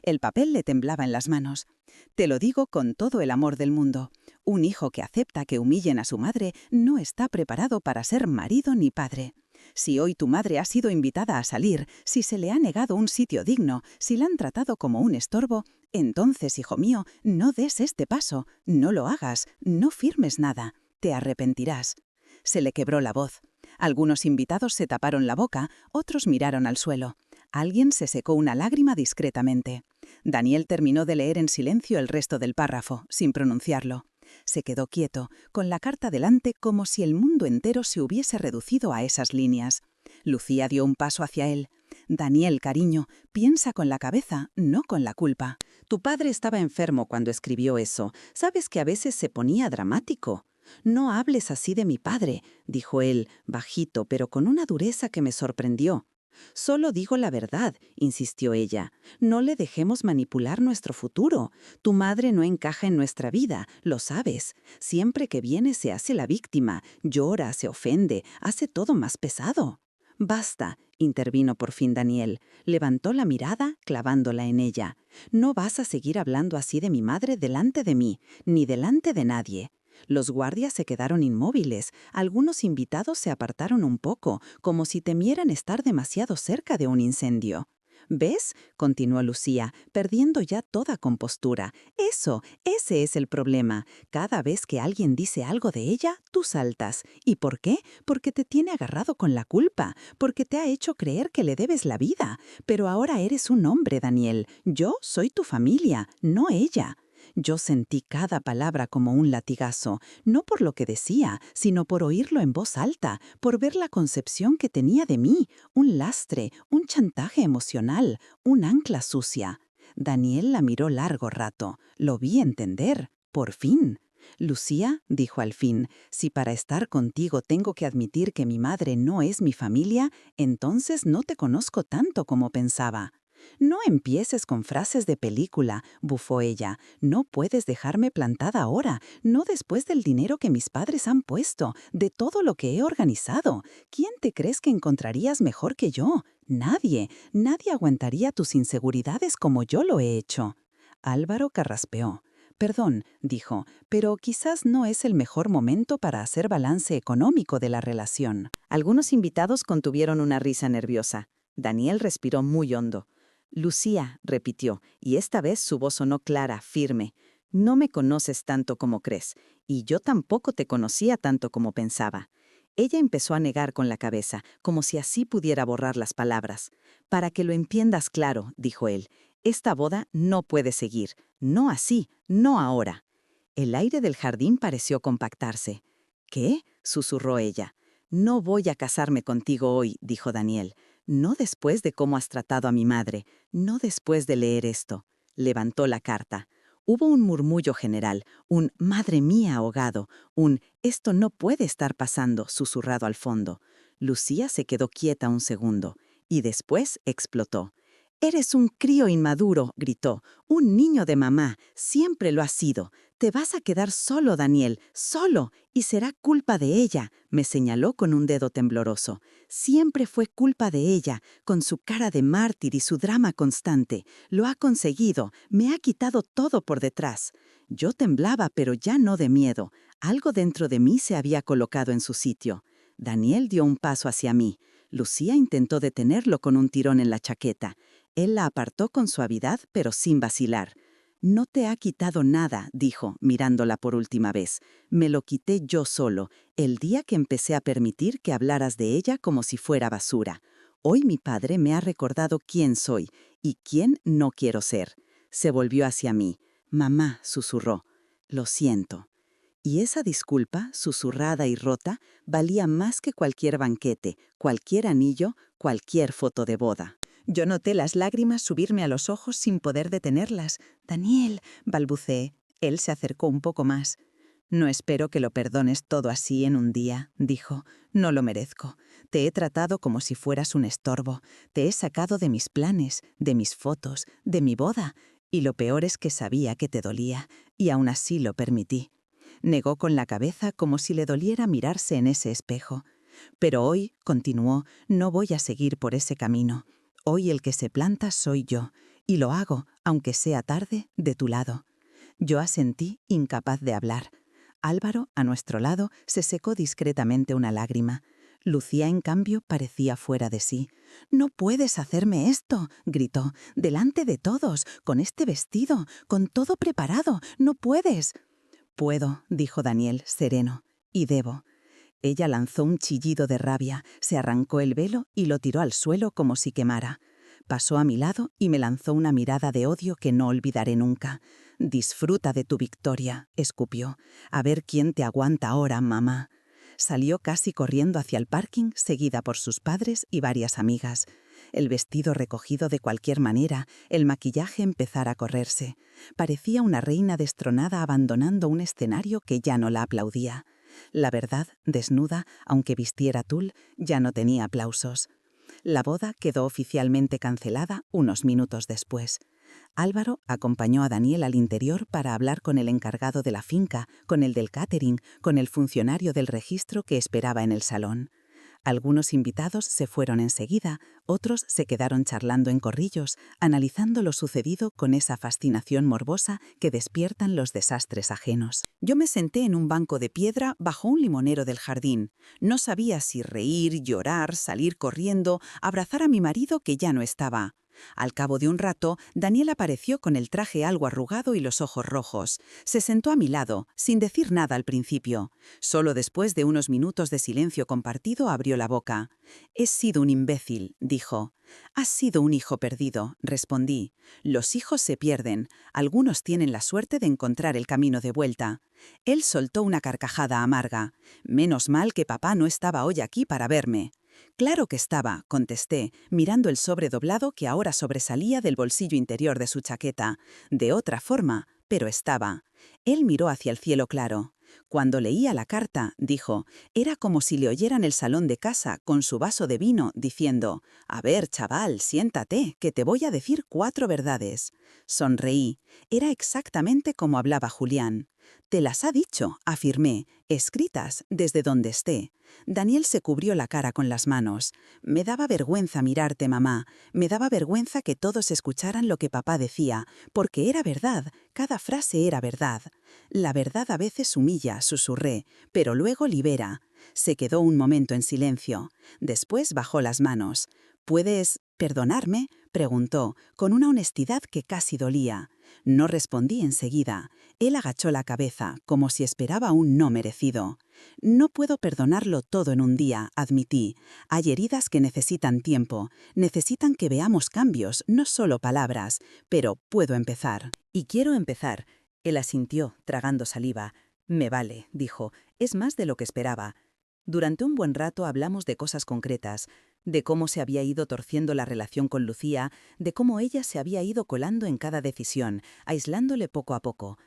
El papel le temblaba en las manos. «Te lo digo con todo el amor del mundo. Un hijo que acepta que humillen a su madre no está preparado para ser marido ni padre. Si hoy tu madre ha sido invitada a salir, si se le ha negado un sitio digno, si la han tratado como un estorbo, entonces, hijo mío, no des este paso, no lo hagas, no firmes nada, te arrepentirás». Se le quebró la voz. Algunos invitados se taparon la boca, otros miraron al suelo. Alguien se secó una lágrima discretamente. Daniel terminó de leer en silencio el resto del párrafo, sin pronunciarlo. Se quedó quieto, con la carta delante como si el mundo entero se hubiese reducido a esas líneas. Lucía dio un paso hacia él. «Daniel, cariño, piensa con la cabeza, no con la culpa. Tu padre estaba enfermo cuando escribió eso. Sabes que a veces se ponía dramático». «No hables así de mi padre», dijo él, bajito, pero con una dureza que me sorprendió. «Solo digo la verdad», insistió ella. «No le dejemos manipular nuestro futuro. Tu madre no encaja en nuestra vida, lo sabes. Siempre que viene se hace la víctima, llora, se ofende, hace todo más pesado». «Basta», intervino por fin Daniel. Levantó la mirada, clavándola en ella. «No vas a seguir hablando así de mi madre delante de mí, ni delante de nadie». Los guardias se quedaron inmóviles. Algunos invitados se apartaron un poco, como si temieran estar demasiado cerca de un incendio. «¿Ves?», continuó Lucía, perdiendo ya toda compostura. «Ese es el problema. Cada vez que alguien dice algo de ella, tú saltas. ¿Y por qué? Porque te tiene agarrado con la culpa, porque te ha hecho creer que le debes la vida. Pero ahora eres un hombre, Daniel. Yo soy tu familia, no ella». Yo sentí cada palabra como un latigazo, no por lo que decía, sino por oírlo en voz alta, por ver la concepción que tenía de mí, un lastre, un chantaje emocional, un ancla sucia. Daniel la miró largo rato. Lo vi entender, por fin. «Lucía», dijo al fin, «si para estar contigo tengo que admitir que mi madre no es mi familia, entonces no te conozco tanto como pensaba». «No empieces con frases de película», bufó ella. «No puedes dejarme plantada ahora, no después del dinero que mis padres han puesto, de todo lo que he organizado. ¿Quién te crees que encontrarías mejor que yo? Nadie. Nadie aguantaría tus inseguridades como yo lo he hecho». Álvaro carraspeó. «Perdón», dijo, «pero quizás no es el mejor momento para hacer balance económico de la relación». Algunos invitados contuvieron una risa nerviosa. Daniel respiró muy hondo. «Lucía», repitió, y esta vez su voz sonó clara, firme. «No me conoces tanto como crees, y yo tampoco te conocía tanto como pensaba». Ella empezó a negar con la cabeza, como si así pudiera borrar las palabras. «Para que lo entiendas claro», dijo él, «esta boda no puede seguir. No así, no ahora». El aire del jardín pareció compactarse. «¿Qué?», susurró ella. «No voy a casarme contigo hoy», dijo Daniel. «No después de cómo has tratado a mi madre, no después de leer esto». Levantó la carta. Hubo un murmullo general, un «madre mía» ahogado, un «esto no puede estar pasando» susurrado al fondo. Lucía se quedó quieta un segundo, y después explotó. «Eres un crío inmaduro», gritó, «un niño de mamá, siempre lo has sido. Te vas a quedar solo, Daniel, solo, y será culpa de ella», me señaló con un dedo tembloroso. «Siempre fue culpa de ella, con su cara de mártir y su drama constante. Lo ha conseguido, me ha quitado todo por detrás». Yo temblaba, pero ya no de miedo. Algo dentro de mí se había colocado en su sitio. Daniel dio un paso hacia mí. Lucía intentó detenerlo con un tirón en la chaqueta. Él la apartó con suavidad, pero sin vacilar. «No te ha quitado nada», dijo, mirándola por última vez. «Me lo quité yo solo, el día que empecé a permitir que hablaras de ella como si fuera basura. Hoy mi padre me ha recordado quién soy y quién no quiero ser». Se volvió hacia mí. «Mamá», susurró, «lo siento». Y esa disculpa, susurrada y rota, valía más que cualquier banquete, cualquier anillo, cualquier foto de boda. Yo noté las lágrimas subirme a los ojos sin poder detenerlas. «Daniel», balbuceé. Él se acercó un poco más. «No espero que lo perdones todo así en un día», dijo. «No lo merezco. Te he tratado como si fueras un estorbo. Te he sacado de mis planes, de mis fotos, de mi boda. Y lo peor es que sabía que te dolía, y aún así lo permití». Negó con la cabeza como si le doliera mirarse en ese espejo. «Pero hoy», continuó, «no voy a seguir por ese camino. Hoy el que se planta soy yo, y lo hago, aunque sea tarde, de tu lado». Yo asentí, incapaz de hablar. Álvaro, a nuestro lado, se secó discretamente una lágrima. Lucía, en cambio, parecía fuera de sí. «No puedes hacerme esto», gritó, «delante de todos, con este vestido, con todo preparado. No puedes». «Puedo», dijo Daniel, sereno, «y debo». Ella lanzó un chillido de rabia, se arrancó el velo y lo tiró al suelo como si quemara. Pasó a mi lado y me lanzó una mirada de odio que no olvidaré nunca. «Disfruta de tu victoria», escupió. «A ver quién te aguanta ahora, mamá». Salió casi corriendo hacia el parking, seguida por sus padres y varias amigas. El vestido recogido de cualquier manera, el maquillaje empezara a correrse. Parecía una reina destronada abandonando un escenario que ya no la aplaudía. La verdad, desnuda, aunque vistiera tul, ya no tenía aplausos. La boda quedó oficialmente cancelada unos minutos después. Álvaro acompañó a Daniel al interior para hablar con el encargado de la finca, con el del catering, con el funcionario del registro que esperaba en el salón. Algunos invitados se fueron enseguida, otros se quedaron charlando en corrillos, analizando lo sucedido con esa fascinación morbosa que despiertan los desastres ajenos. Yo me senté en un banco de piedra bajo un limonero del jardín. No sabía si reír, llorar, salir corriendo, abrazar a mi marido que ya no estaba. Al cabo de un rato, Daniel apareció con el traje algo arrugado y los ojos rojos. Se sentó a mi lado, sin decir nada al principio. Solo después de unos minutos de silencio compartido abrió la boca. «He sido un imbécil», dijo. «Has sido un hijo perdido», respondí. «Los hijos se pierden. Algunos tienen la suerte de encontrar el camino de vuelta». Él soltó una carcajada amarga. «Menos mal que papá no estaba hoy aquí para verme». «Claro que estaba», contesté, mirando el sobre doblado que ahora sobresalía del bolsillo interior de su chaqueta. «De otra forma, pero estaba». Él miró hacia el cielo claro. «Cuando leía la carta», dijo, «era como si le oyera en el salón de casa con su vaso de vino diciendo: «A ver, chaval, siéntate, que te voy a decir 4 verdades». Sonreí. Era exactamente como hablaba Julián. «Te las ha dicho», afirmé, «escritas desde donde esté». Daniel se cubrió la cara con las manos. «Me daba vergüenza mirarte, mamá. Me daba vergüenza que todos escucharan lo que papá decía, porque era verdad, cada frase era verdad». «La verdad a veces humilla», susurré, «pero luego libera». Se quedó un momento en silencio. Después bajó las manos. «¿Puedes perdonarme?», preguntó, con una honestidad que casi dolía. No respondí enseguida. Él agachó la cabeza, como si esperaba un no merecido. «No puedo perdonarlo todo en un día», admití. «Hay heridas que necesitan tiempo, necesitan que veamos cambios, no solo palabras, pero puedo empezar». «Y quiero empezar». Él asintió, tragando saliva. «Me vale», dijo, «es más de lo que esperaba». Durante un buen rato hablamos de cosas concretas, de cómo se había ido torciendo la relación con Lucía, de cómo ella se había ido colando en cada decisión, aislándole poco a poco,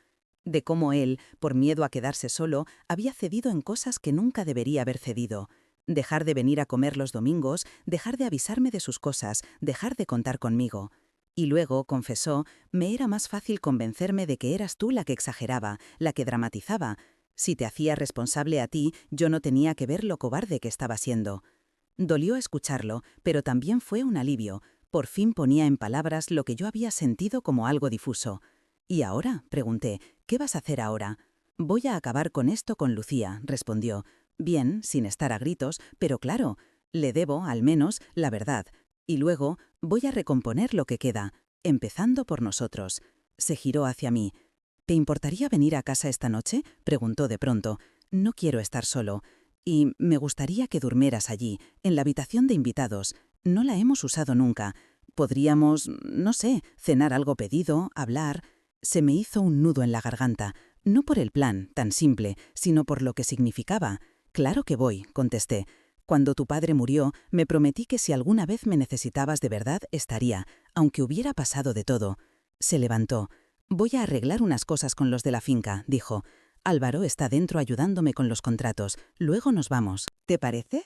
de cómo él, por miedo a quedarse solo, había cedido en cosas que nunca debería haber cedido. Dejar de venir a comer los domingos, dejar de avisarme de sus cosas, dejar de contar conmigo. Y luego, confesó, me era más fácil convencerme de que eras tú la que exageraba, la que dramatizaba. Si te hacía responsable a ti, yo no tenía que ver lo cobarde que estaba siendo. Dolió escucharlo, pero también fue un alivio. Por fin ponía en palabras lo que yo había sentido como algo difuso. «¿Y ahora?», pregunté. «¿Qué vas a hacer ahora?» «Voy a acabar con esto con Lucía», respondió. «Bien, sin estar a gritos, pero claro, Le debo, al menos, la verdad. Y luego voy a recomponer lo que queda, empezando por nosotros. Se giró hacia mí. ¿Te importaría venir a casa esta noche?, preguntó de pronto. No quiero estar solo. Y me gustaría que durmieras allí, en la habitación de invitados. No la hemos usado nunca. Podríamos, no sé, cenar algo pedido, hablar. Se me hizo un nudo en la garganta. No por el plan, tan simple, sino por lo que significaba. Claro que voy, contesté. Cuando tu padre murió, me prometí que si alguna vez me necesitabas de verdad, estaría, aunque hubiera pasado de todo. Se levantó. Voy a arreglar unas cosas con los de la finca, dijo. Álvaro está dentro ayudándome con los contratos. Luego nos vamos. ¿Te parece?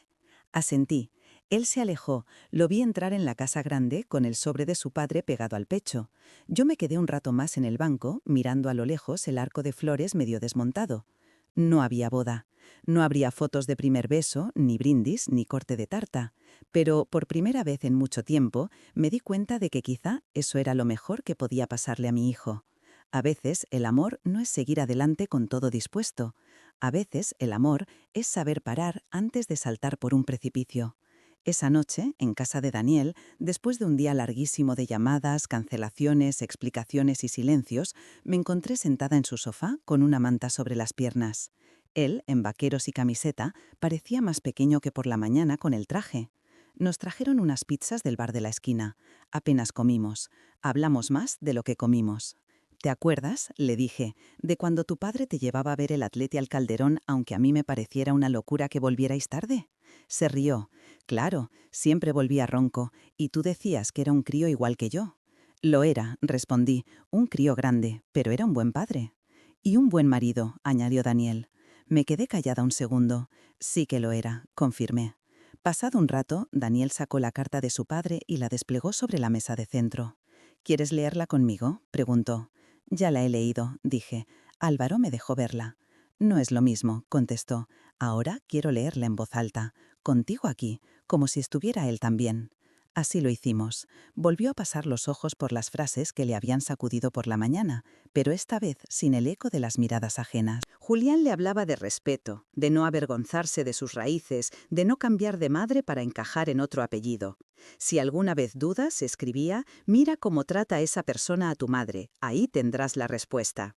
Asentí. Él se alejó. Lo vi entrar en la casa grande con el sobre de su padre pegado al pecho. Yo me quedé un rato más en el banco, mirando a lo lejos el arco de flores medio desmontado. No había boda. No habría fotos de primer beso, ni brindis, ni corte de tarta. Pero por primera vez en mucho tiempo me di cuenta de que quizá eso era lo mejor que podía pasarle a mi hijo. A veces el amor no es seguir adelante con todo dispuesto. A veces el amor es saber parar antes de saltar por un precipicio. Esa noche, en casa de Daniel, después de un día larguísimo de llamadas, cancelaciones, explicaciones y silencios, me encontré sentada en su sofá con una manta sobre las piernas. Él, en vaqueros y camiseta, parecía más pequeño que por la mañana con el traje. Nos trajeron unas pizzas del bar de la esquina. Apenas comimos. Hablamos más de lo que comimos. ¿Te acuerdas?, le dije, de cuando tu padre te llevaba a ver el Atleti al Calderón, aunque a mí me pareciera una locura que volvierais tarde. Se rió. Claro, siempre volvía ronco, y tú decías que era un crío igual que yo. Lo era, respondí, un crío grande, pero era un buen padre. Y un buen marido, añadió Daniel. Me quedé callada un segundo. Sí que lo era, confirmé. Pasado un rato, Daniel sacó la carta de su padre y la desplegó sobre la mesa de centro. ¿Quieres leerla conmigo?, preguntó. Ya la he leído, dije. Álvaro me dejó verla. No es lo mismo, contestó. Ahora quiero leerla en voz alta, contigo aquí, como si estuviera él también. Así lo hicimos. Volvió a pasar los ojos por las frases que le habían sacudido por la mañana, pero esta vez sin el eco de las miradas ajenas. Julián le hablaba de respeto, de no avergonzarse de sus raíces, de no cambiar de madre para encajar en otro apellido. Si alguna vez dudas, escribía, mira cómo trata esa persona a tu madre, ahí tendrás la respuesta.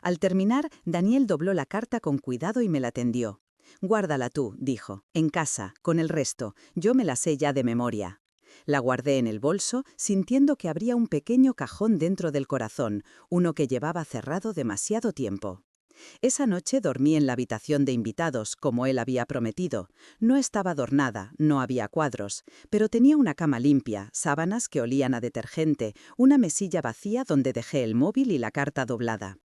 Al terminar, Daniel dobló la carta con cuidado y me la tendió. Guárdala tú, dijo, en casa, con el resto, yo me la sé ya de memoria. La guardé en el bolso, sintiendo que habría un pequeño cajón dentro del corazón, uno que llevaba cerrado demasiado tiempo. Esa noche dormí en la habitación de invitados, como él había prometido. No estaba adornada, no había cuadros, pero tenía una cama limpia, sábanas que olían a detergente, una mesilla vacía donde dejé el móvil y la carta doblada.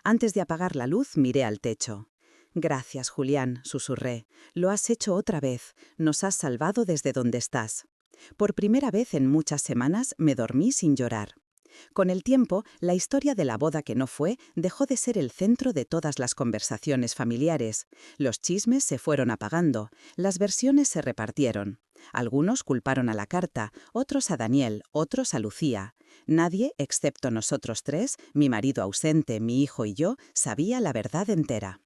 Antes de apagar la luz, miré al techo. Gracias, Julián, susurré. Lo has hecho otra vez. Nos has salvado desde donde estás. Por primera vez en muchas semanas me dormí sin llorar. Con el tiempo, la historia de la boda que no fue dejó de ser el centro de todas las conversaciones familiares. Los chismes se fueron apagando, las versiones se repartieron. Algunos culparon a la carta, otros a Daniel, otros a Lucía. Nadie, excepto nosotros tres, mi marido ausente, mi hijo y yo, sabía la verdad entera.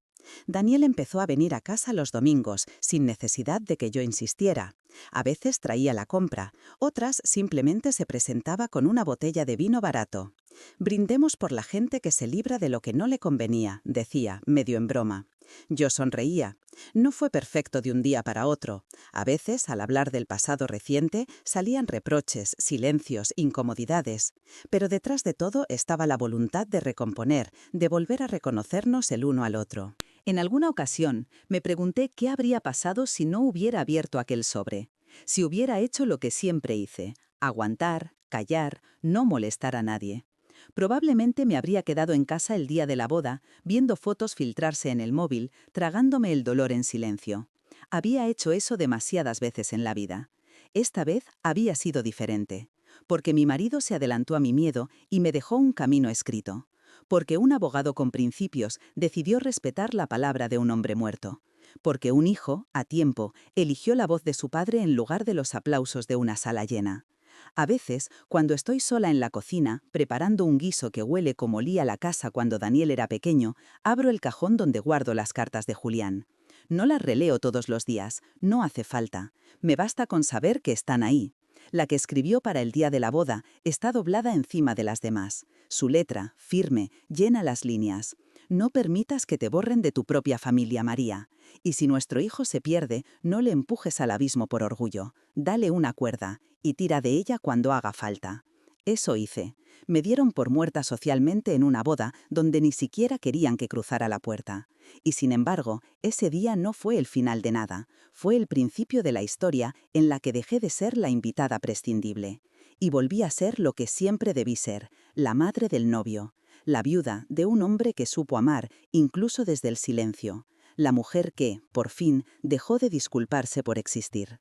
Daniel empezó a venir a casa los domingos, sin necesidad de que yo insistiera. A veces traía la compra, otras simplemente se presentaba con una botella de vino barato. Brindemos por la gente que se libra de lo que no le convenía, decía, medio en broma. Yo sonreía. No fue perfecto de un día para otro. A veces, al hablar del pasado reciente, salían reproches, silencios, incomodidades. Pero detrás de todo estaba la voluntad de recomponer, de volver a reconocernos el uno al otro. En alguna ocasión me pregunté qué habría pasado si no hubiera abierto aquel sobre. Si hubiera hecho lo que siempre hice, aguantar, callar, no molestar a nadie. Probablemente me habría quedado en casa el día de la boda, viendo fotos filtrarse en el móvil, tragándome el dolor en silencio. Había hecho eso demasiadas veces en la vida. Esta vez había sido diferente, porque mi marido se adelantó a mi miedo y me dejó un camino escrito, porque un abogado con principios decidió respetar la palabra de un hombre muerto, porque un hijo, a tiempo, eligió la voz de su padre en lugar de los aplausos de una sala llena. A veces, cuando estoy sola en la cocina, preparando un guiso que huele como olía la casa cuando Daniel era pequeño, abro el cajón donde guardo las cartas de Julián. No las releo todos los días, no hace falta. Me basta con saber que están ahí. La que escribió para el día de la boda está doblada encima de las demás. Su letra, firme, llena las líneas. No permitas que te borren de tu propia familia, María. Y si nuestro hijo se pierde, no le empujes al abismo por orgullo. Dale una cuerda y tira de ella cuando haga falta. Eso hice. Me dieron por muerta socialmente en una boda donde ni siquiera querían que cruzara la puerta. Y sin embargo, ese día no fue el final de nada. Fue el principio de la historia en la que dejé de ser la invitada prescindible. Y volví a ser lo que siempre debí ser, la madre del novio. La viuda de un hombre que supo amar, incluso desde el silencio. La mujer que, por fin, dejó de disculparse por existir.